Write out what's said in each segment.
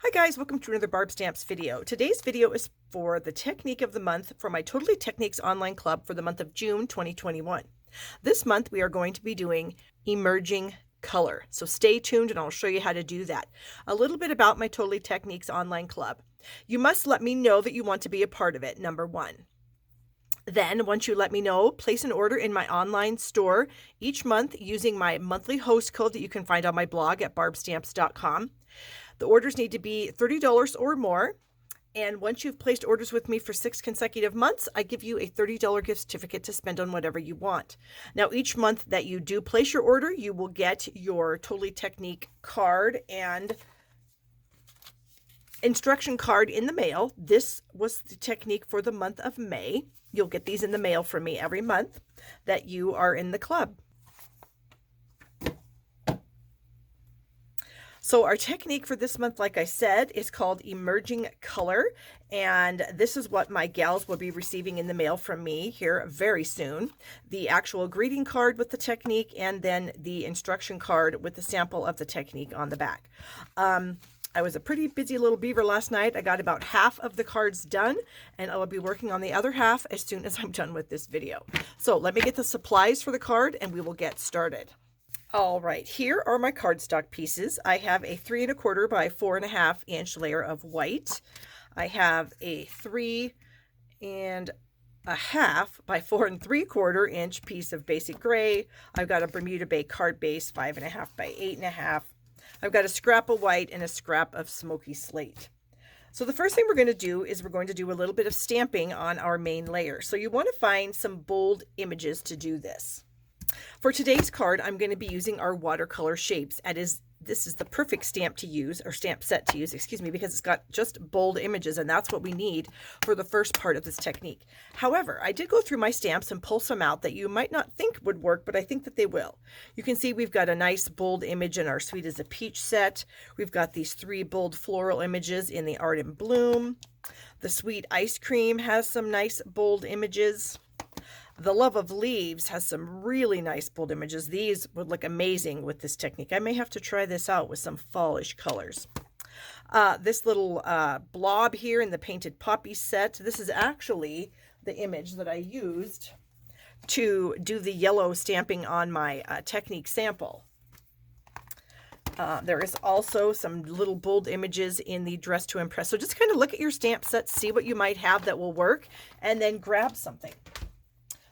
Hi guys, welcome to another Barb Stamps video. Today's video is for the technique of the month for my Totally Techniques online club for the month of June 2021. This month we are going to be doing emerging color. So stay tuned and I'll show you how to do that. A little bit about my Totally Techniques online club. You must let me know that you want to be a part of it, number one. Then, once you let me know, place an order in my online store each month using my monthly host code that you can find on my blog at barbstamps.com. The orders need to be $30 or more. And once you've placed orders with me for 6 consecutive months, I give you a $30 gift certificate to spend on whatever you want. Now, each month that you do place your order, you will get your Totally Technique card and instruction card in the mail. This was the technique for the month of May. You'll get these in the mail from me every month that you are in the club. So our technique for this month, like I said, is called Emerging Color, and this is what my gals will be receiving in the mail from me here very soon. The actual greeting card with the technique, and then the instruction card with the sample of the technique on the back. I was a pretty busy little beaver last night. I got about half of the cards done, and I will be working on the other half as soon as I'm done with this video. So let me get the supplies for the card and we will get started. All right, here are my cardstock pieces. I have a 3 1/4 by 4 1/2 inch layer of white. I have a 3 1/2 by 4 3/4 inch piece of basic gray. I've got a Bermuda Bay card base, 5 1/2 by 8 1/2. I've got a scrap of white and a scrap of smoky slate. So the first thing we're going to do is we're going to do a little bit of stamping on our main layer. So you want to find some bold images to do this. For today's card, I'm going to be using our watercolor shapes. This is the perfect stamp to use, or stamp set to use, excuse me, because it's got just bold images, and that's what we need for the first part of this technique. However, I did go through my stamps and pull some out that you might not think would work, but I think that they will. You can see we've got a nice bold image in our Sweet as a Peach set. We've got these 3 bold floral images in the Art in Bloom. The Sweet Ice Cream has some nice bold images. The Love of Leaves has some really nice bold images. These would look amazing with this technique. I may have to try this out with some fallish colors. This little blob here in the Painted Poppy set, this is actually the image that I used to do the yellow stamping on my technique sample. There is also some little bold images in the Dress to Impress. So just kind of look at your stamp sets, see what you might have that will work, and then grab something.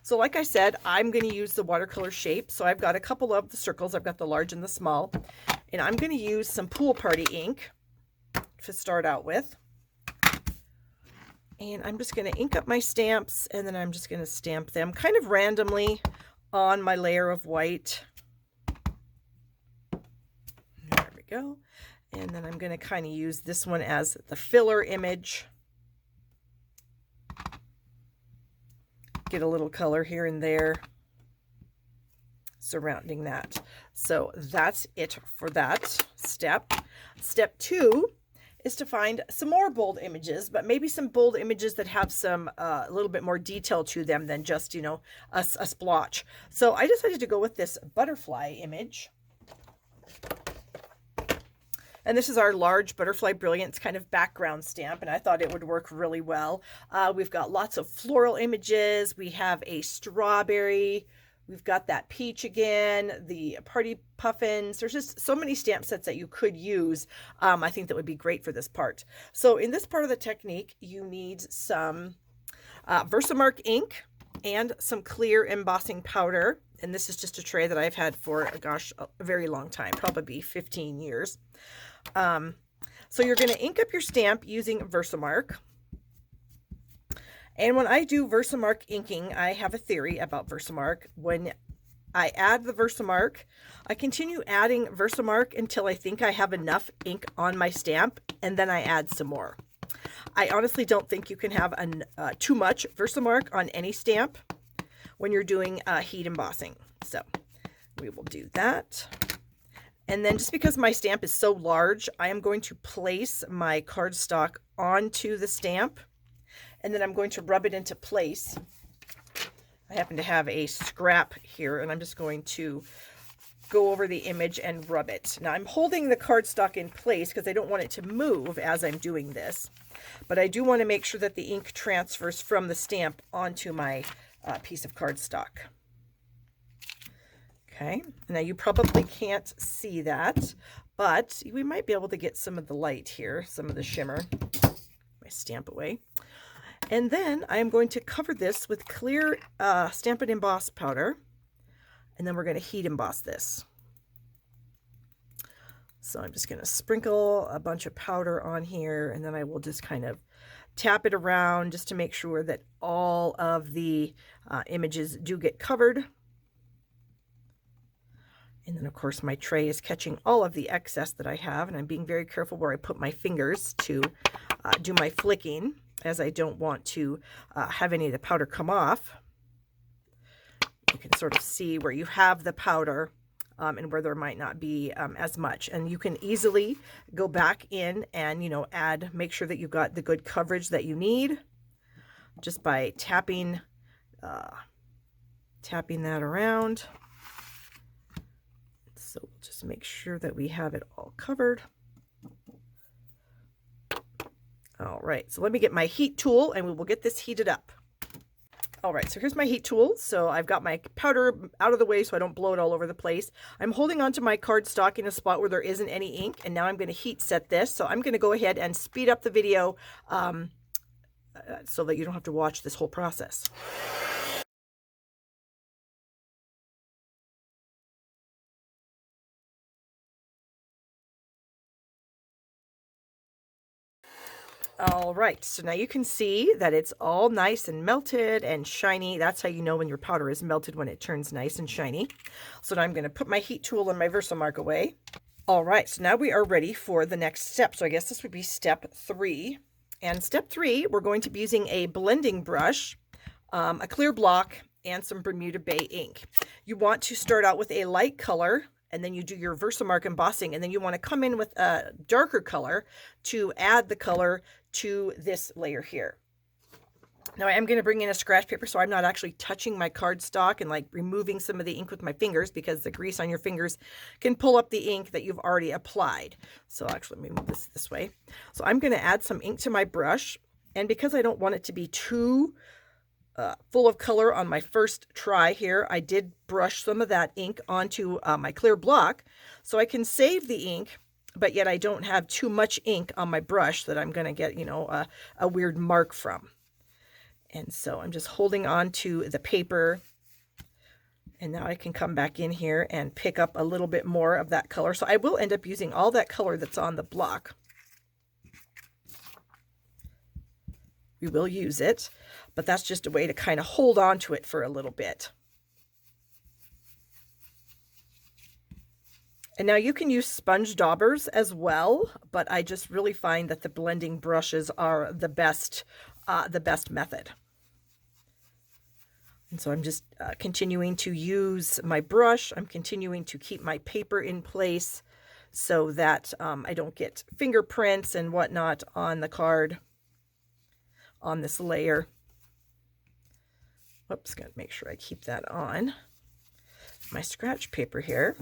So like I said, I'm going to use the watercolor shape. So I've got a couple of the circles. I've got the large and the small. And I'm going to use some Pool Party ink to start out with. And I'm just going to ink up my stamps, and then I'm just going to stamp them kind of randomly on my layer of white. There we go. And then I'm going to kind of use this one as the filler image. Get a little color here and there surrounding that. So that's it for that step. Step 2 is to find some more bold images, but maybe some bold images that have some a little bit more detail to them than just, you know, a splotch. So I decided to go with this butterfly image. And this is our large Butterfly Brilliance kind of background stamp, and I thought it would work really well. We've got lots of floral images. We have a strawberry. We've got that peach again, the party puffins. There's just so many stamp sets that you could use. I think that would be great for this part. So in this part of the technique, you need some Versamark ink and some clear embossing powder. And this is just a tray that I've had for, gosh, a very long time, probably 15 years. So you're going to ink up your stamp using Versamark. And when I do Versamark inking, I have a theory about Versamark. When I add the Versamark, I continue adding Versamark until I think I have enough ink on my stamp, and then I add some more. I honestly don't think you can have too much Versamark on any stamp when you're doing heat embossing. So we will do that. And then just because my stamp is so large, I am going to place my cardstock onto the stamp, and then I'm going to rub it into place. I happen to have a scrap here, and I'm just going to go over the image and rub it. Now I'm holding the cardstock in place because I don't want it to move as I'm doing this, but I do want to make sure that the ink transfers from the stamp onto my piece of cardstock. Okay, now you probably can't see that, but we might be able to get some of the light here, some of the shimmer. My stamp away. And then I'm going to cover this with clear Stamp and Emboss powder, and then we're going to heat emboss this. So I'm just going to sprinkle a bunch of powder on here, and then I will just kind of tap it around just to make sure that all of the images do get covered. And then of course my tray is catching all of the excess that I have, and I'm being very careful where I put my fingers to do my flicking, as I don't want to have any of the powder come off. You can sort of see where you have the powder and where there might not be as much. And you can easily go back in and, you know, make sure that you've got the good coverage that you need just by tapping that around. So we'll just make sure that we have it all covered. All right, so let me get my heat tool and we will get this heated up. All right, so here's my heat tool. So I've got my powder out of the way so I don't blow it all over the place. I'm holding onto my cardstock in a spot where there isn't any ink, and now I'm going to heat set this. So I'm going to go ahead and speed up the video so that you don't have to watch this whole process. All right, so now you can see that it's all nice and melted and shiny. That's how you know when your powder is melted, when it turns nice and shiny. So now I'm going to put my heat tool and my Versamark away. All right, so now we are ready for the next step. So I guess this would be step 3. And step 3, we're going to be using a blending brush, a clear block, and some Bermuda Bay ink. You want to start out with a light color, and then you do your Versamark embossing, and then you want to come in with a darker color to add the color to this layer here. Now I am going to bring in a scratch paper, so I'm not actually touching my cardstock and like removing some of the ink with my fingers, because the grease on your fingers can pull up the ink that you've already applied. So actually, let me move this way. So I'm going to add some ink to my brush, and because I don't want it to be too full of color on my first try here, I did brush some of that ink onto my clear block so I can save the ink, but yet I don't have too much ink on my brush that I'm going to get, you know, a weird mark from. And so I'm just holding on to the paper, and now I can come back in here and pick up a little bit more of that color. So I will end up using all that color that's on the block. We will use it, but that's just a way to kind of hold on to it for a little bit. And now you can use sponge daubers as well, but I just really find that the blending brushes are the best method. And so I'm just continuing to use my brush. I'm continuing to keep my paper in place so that I don't get fingerprints and whatnot on the card, on this layer. Whoops, gotta make sure I keep that on my scratch paper here.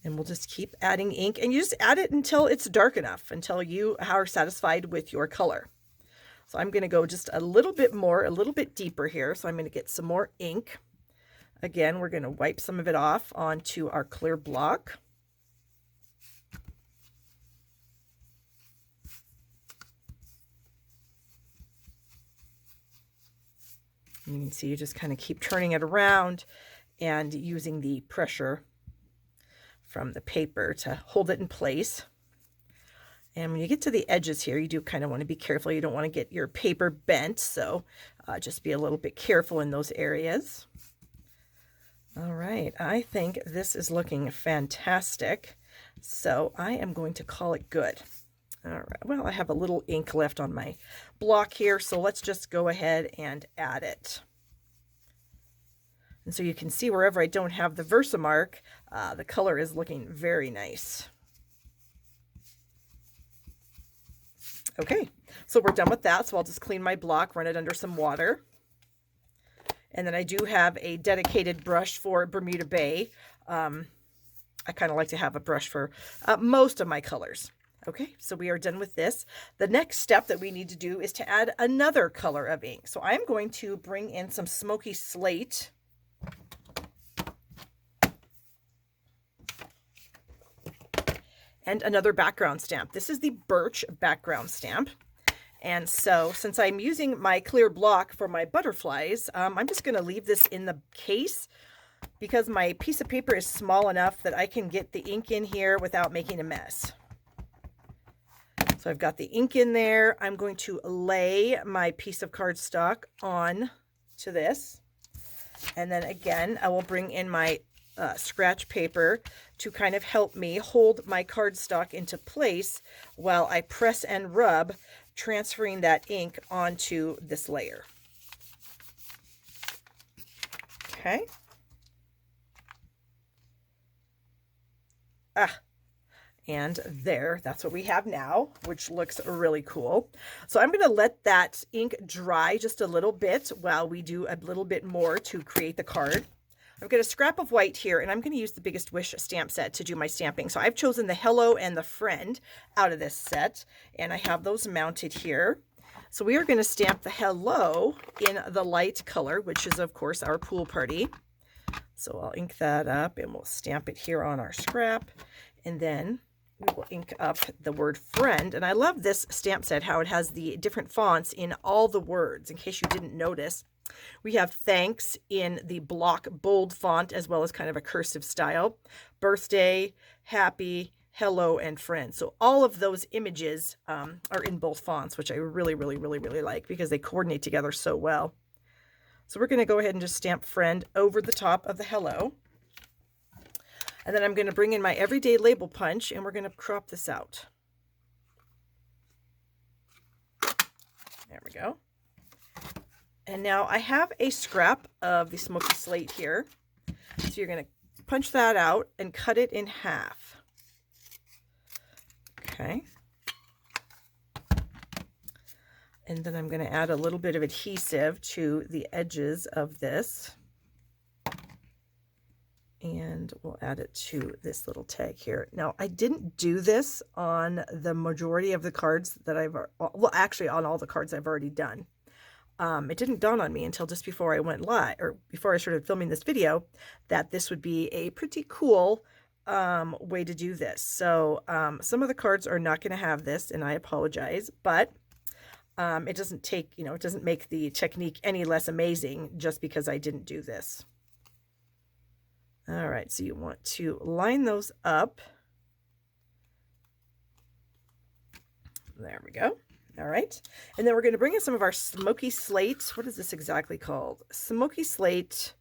And we'll just keep adding ink, and you just add it until it's dark enough, until you are satisfied with your color. So I'm going to go just a little bit more, a little bit deeper here. So I'm going to get some more ink. Again, we're going to wipe some of it off onto our clear block. You can see you just kind of keep turning it around and using the pressure from the paper to hold it in place. And when you get to the edges here, you do kind of want to be careful. You don't want to get your paper bent, so just be a little bit careful in those areas. All right, I think this is looking fantastic, so I am going to call it good. All right, well, I have a little ink left on my block here, so let's just go ahead and add it. And so you can see wherever I don't have the Versamark, the color is looking very nice. Okay, so we're done with that. So I'll just clean my block, run it under some water. And then I do have a dedicated brush for Bermuda Bay. I kind of like to have a brush for most of my colors. Okay, so we are done with this. The next step that we need to do is to add another color of ink. So I'm going to bring in some smoky slate. And another background stamp. This is the Birch background stamp. And so since I'm using my clear block for my butterflies, I'm just going to leave this in the case because my piece of paper is small enough that I can get the ink in here without making a mess. So I've got the ink in there. I'm going to lay my piece of cardstock on to this. And then again, I will bring in my scratch paper to kind of help me hold my cardstock into place while I press and rub, transferring that ink onto this layer. Okay. And there, that's what we have now, which looks really cool. So I'm going to let that ink dry just a little bit while we do a little bit more to create the card. I've got a scrap of white here, and I'm going to use the Biggest Wish stamp set to do my stamping. So I've chosen the Hello and the Friend out of this set, and I have those mounted here. So we are going to stamp the Hello in the light color, which is, of course, our pool party. So I'll ink that up, and we'll stamp it here on our scrap, and then we will ink up the word Friend. And I love this stamp set, how it has the different fonts in all the words, in case you didn't notice. We have thanks in the block bold font as well as kind of a cursive style. Birthday, happy, hello, and friend. So all of those images are in both fonts, which I really like because they coordinate together so well. So we're going to go ahead and just stamp Friend over the top of the hello. And then I'm going to bring in my everyday label punch and we're going to crop this out. There we go. And now I have a scrap of the smoky slate here. So you're going to punch that out and cut it in half. Okay. And then I'm going to add a little bit of adhesive to the edges of this. And we'll add it to this little tag here. Now, I didn't do this on the majority of the cards that well, actually on all the cards I've already done. It didn't dawn on me until just before I went live, or before I started filming this video, that this would be a pretty cool way to do this. So some of the cards are not going to have this, and I apologize, but it doesn't take, it doesn't make the technique any less amazing just because I didn't do this. All right, so you want to line those up. There we go. All right, and then we're going to bring in some of our smoky slate. What is this exactly called? Smoky slate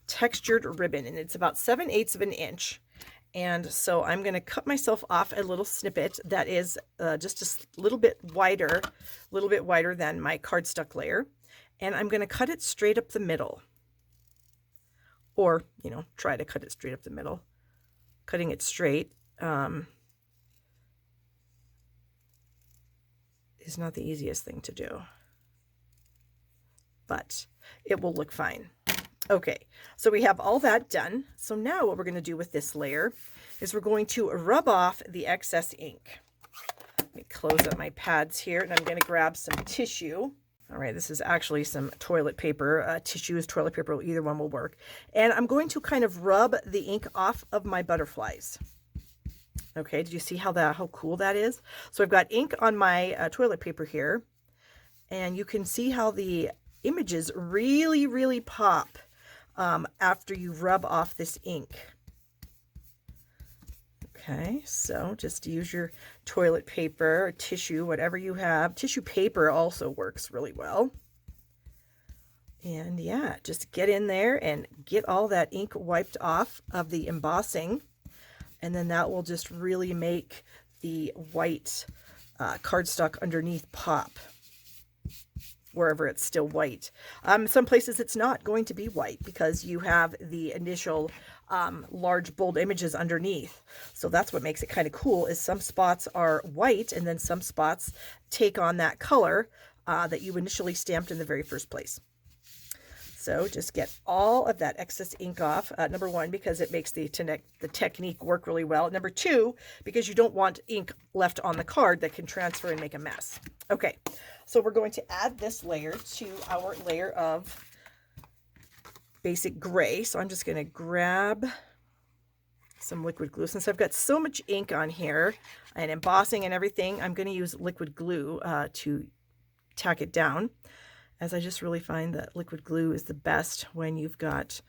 textured ribbon, and it's about 7/8 of an inch. And so I'm going to cut myself off a little snippet that is just a little bit wider than my cardstock layer. And I'm going to cut it straight up the middle. Or, try to cut it straight up the middle. Cutting it straight is not the easiest thing to do. But it will look fine. Okay, so we have all that done. So now what we're going to do with this layer is we're going to rub off the excess ink. Let me close up my pads here, and I'm going to grab some tissue. All right, this is actually some toilet paper. Tissues, toilet paper, either one will work. And I'm going to kind of rub the ink off of my butterflies. Okay, did you see how cool that is? So I've got ink on my toilet paper here, and you can see how the images really pop after you rub off this ink. Okay, so just use your toilet paper, or tissue, whatever you have. Tissue paper also works really well. And yeah, just get in there and get all that ink wiped off of the embossing. And then that will just really make the white cardstock underneath pop wherever it's still white. Some places it's not going to be white because you have the initial large bold images underneath. So that's what makes it kind of cool, is some spots are white and then some spots take on that color that you initially stamped in the very first place. So just get all of that excess ink off. Number one, because it makes the technique work really well. Number two, because you don't want ink left on the card that can transfer and make a mess. Okay, so we're going to add this layer to our layer of basic gray. So I'm just going to grab some liquid glue. Since I've got so much ink on here and embossing and everything, I'm going to use liquid glue to tack it down, as I just really find that liquid glue is the best when you've got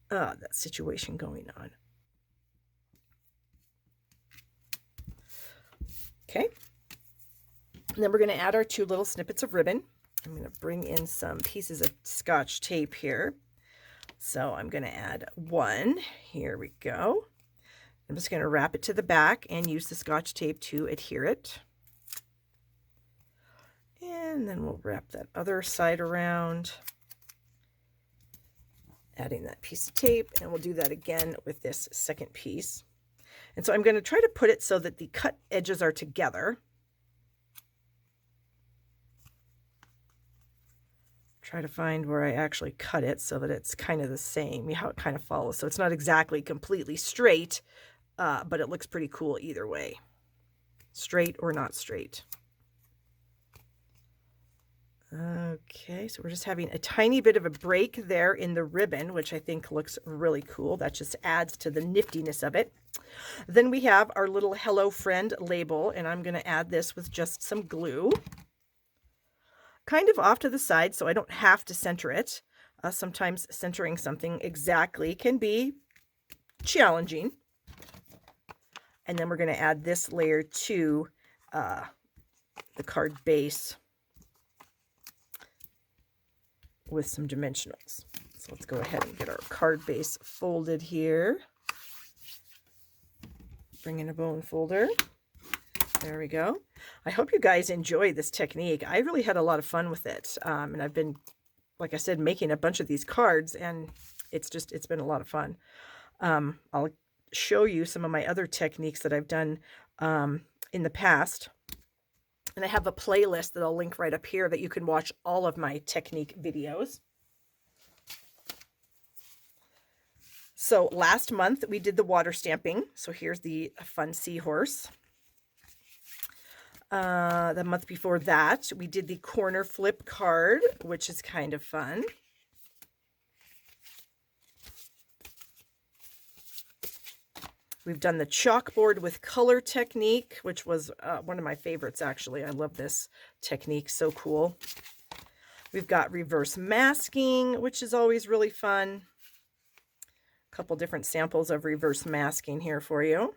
that situation going on. Okay, and then we're going to add our 2 little snippets of ribbon. I'm going to bring in some pieces of Scotch tape here. So I'm going to add 1. Here we go. I'm just going to wrap it to the back and use the Scotch tape to adhere it. And then we'll wrap that other side around, adding that piece of tape, and we'll do that again with this second piece. And so I'm going to try to put it so that the cut edges are together. Try to find where I actually cut it so that it's kind of the same, how it kind of follows. So it's not exactly completely straight, but it looks pretty cool either way, straight or not straight. Okay, so we're just having a tiny bit of a break there in the ribbon, which I think looks really cool. That just adds to the niftiness of it. Then we have our little Hello Friend label, and I'm going to add this with just some glue, kind of off to the side so I don't have to center it. Sometimes centering something exactly can be challenging. And then we're going to add this layer to the card base with some dimensionals. So let's go ahead and get our card base folded here. Bring in a bone folder. There we go. I hope you guys enjoy this technique. I really had a lot of fun with it. And I've been, like I said, making a bunch of these cards, and it's been a lot of fun. I'll show you some of my other techniques that I've done in the past. And I have a playlist that I'll link right up here that you can watch all of my technique videos. So last month we did the water stamping. So here's the fun seahorse. The month before that we did the corner flip card, which is kind of fun. We've done the chalkboard with color technique, which was one of my favorites, actually. I love this technique. So cool. We've got reverse masking, which is always really fun. A couple different samples of reverse masking here for you.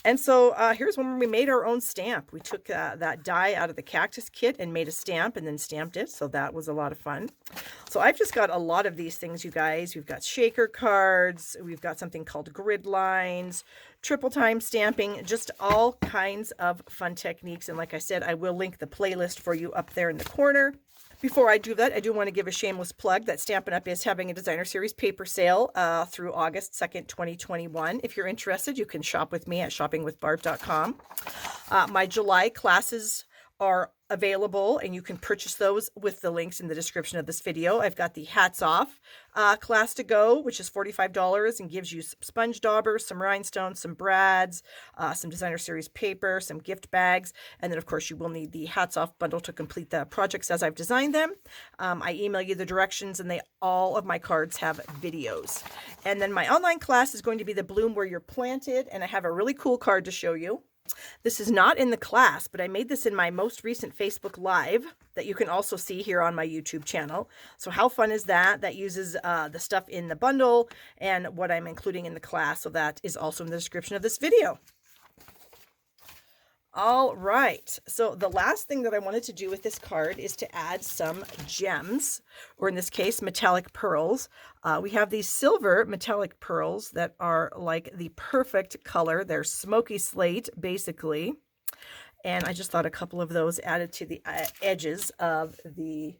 And so here's when we made our own stamp. We took that die out of the Cactus kit and made a stamp and then stamped it. So that was a lot of fun. So I've just got a lot of these things, you guys. We've got shaker cards. We've got something called grid lines, triple time stamping, just all kinds of fun techniques. And like I said, I will link the playlist for you up there in the corner. Before I do that, I do want to give a shameless plug that Stampin' Up! Is having a designer series paper sale through August 2nd, 2021. If you're interested, you can shop with me at shoppingwithbarb.com. My July classes are available, and you can purchase those with the links in the description of this video. I've got the Hats Off class to go, which is $45 and gives you some sponge daubers, some rhinestones, some brads, some designer series paper, some gift bags, and then of course you will need the Hats Off bundle to complete the projects as I've designed them. I email you the directions, and all of my cards have videos. And then my online class is going to be the Bloom Where You're Planted, and I have a really cool card to show you. This is not in the class, but I made this in my most recent Facebook Live that you can also see here on my YouTube channel. So how fun is that? That uses the stuff in the bundle and what I'm including in the class. So that is also in the description of this video. All right, so the last thing that I wanted to do with this card is to add some gems, or in this case, metallic pearls. We have these silver metallic pearls that are like the perfect color. They're smoky slate, basically. And I just thought a couple of those added to the edges of the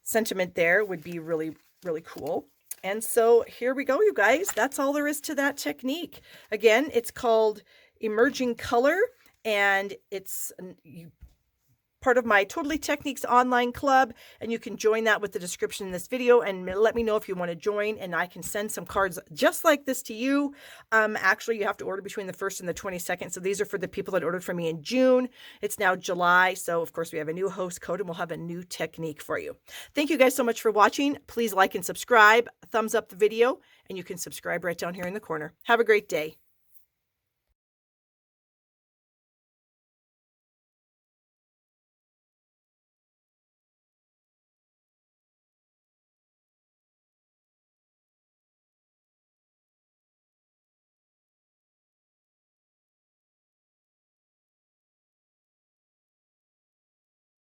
sentiment there would be really, really cool. And so here we go, you guys. That's all there is to that technique. Again, it's called Emerging Color, and part of my Totally Techniques online club, and you can join that with the description in this video, and let me know if you want to join, and I can send some cards just like this to you. Actually, you have to order between the 1st and the 22nd, so these are for the people that ordered from me in June. It's now July, so of course we have a new host code, and we'll have a new technique for you. Thank you guys so much for watching. Please like and subscribe, thumbs up the video, and you can subscribe right down here in the corner. Have a great day.